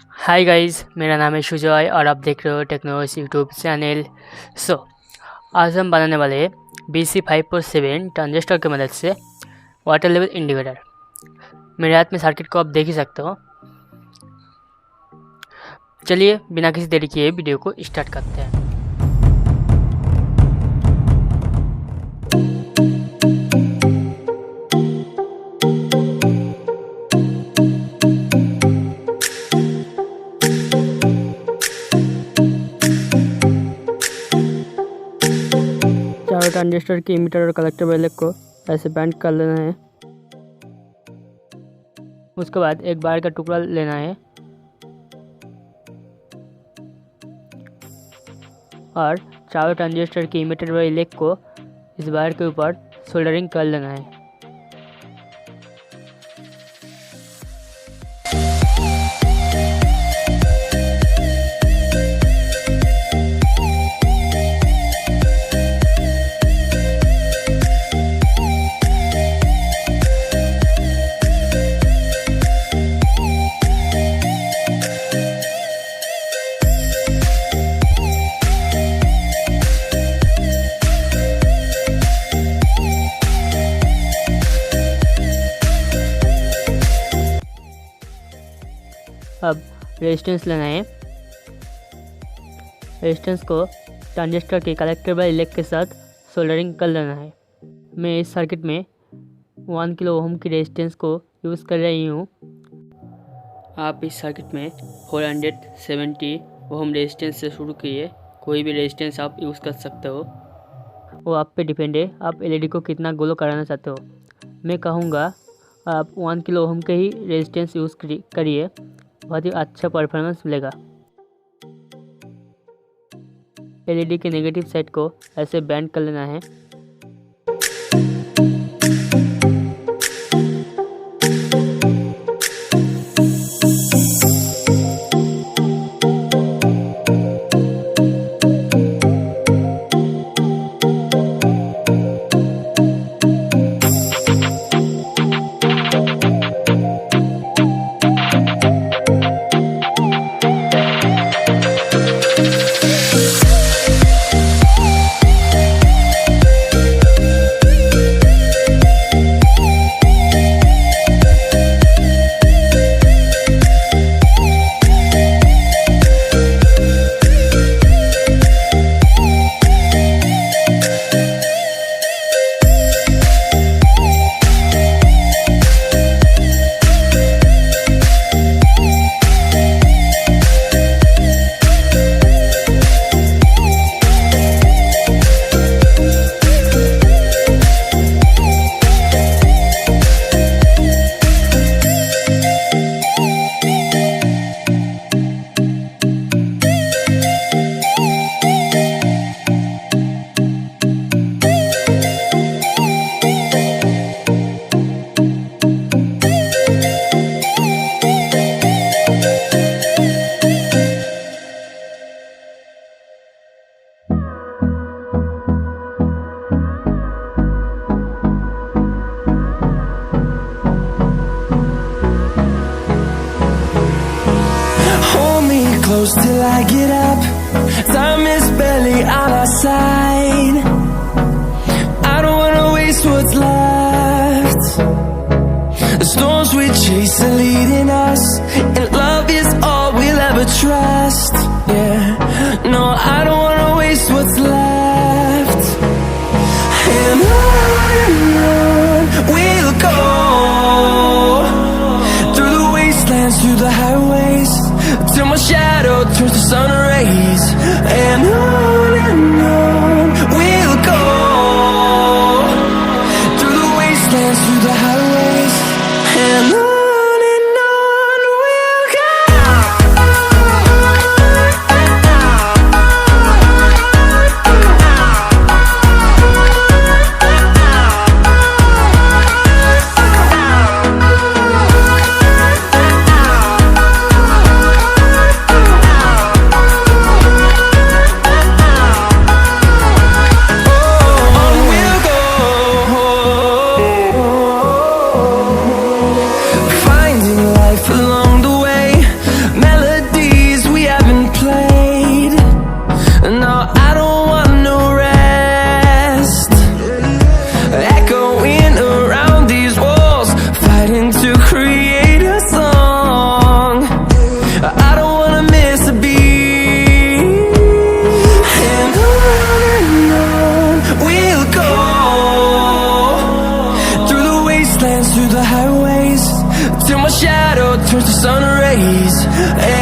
Hi guys, मेरा नाम है शुजॉय और आप देख रहे हो टेक्नोलॉजी यूट्यूब चैनल। आज हम बनाने वाले हैं BC547 ट्रांजिस्टर की मदद से वाटर लेवल इंडिकेटर। मेरे हाथ में सर्किट को आप देख ही सकते हो। चलिए बिना किसी देरी किए वीडियो को स्टार्ट करते हैं। चारों ट्रांजिस्टर के इमीटर और कलेक्टर वाले को ऐसे बैंड कर लेना है। उसके बाद एक वायर का टुकड़ा लेना है और चारों ट्रांजिस्टर के इमीटर वाले लेग को इस वायर के ऊपर सोल्डरिंग कर लेना है। अब रेजिस्टेंस लेना है। रेजिस्टेंस को ट्रांजिस्टर के कलेक्टर वाले लेग के साथ सोल्डरिंग कर लेना है। मैं इस सर्किट में 1 किलो ओम की रेजिस्टेंस को यूज़ कर रही हूँ। आप इस सर्किट में 470 ओम रेजिस्टेंस से शुरू किए, कोई भी रेजिस्टेंस आप यूज़ कर सकते हो। वो आप पे डिपेंड है, आप एलईडी को कितना ग्लो कराना चाहते हो। मैं कहूँगा आप 1 किलो ओम के ही रेजिस्टेंस यूज़ करिए, बहुत ही अच्छा परफॉर्मेंस मिलेगा। एलईडी के नेगेटिव साइड को ऐसे बैंड कर लेना है। Close till I get up. Time is barely on our side. I don't wanna waste what's left. The storms we chase are leading us, and love is all we'll ever trust. Yeah, no, I don't wanna waste what's left. And on we'll go, through the wastelands, through the highways, till my shadow turns to sun rays. And on we'll go, through the wastelands, through the highways. And on we'll go.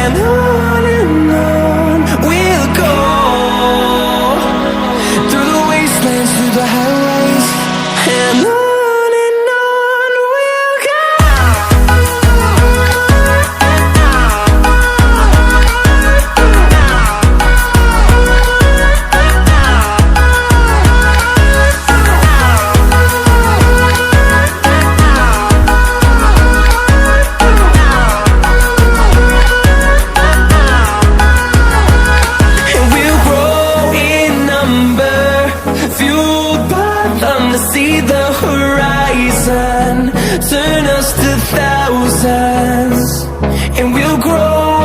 and on we'll go, through the wastelands, through the highways, and on we'll go. See the horizon, turn us to thousands, and we'll grow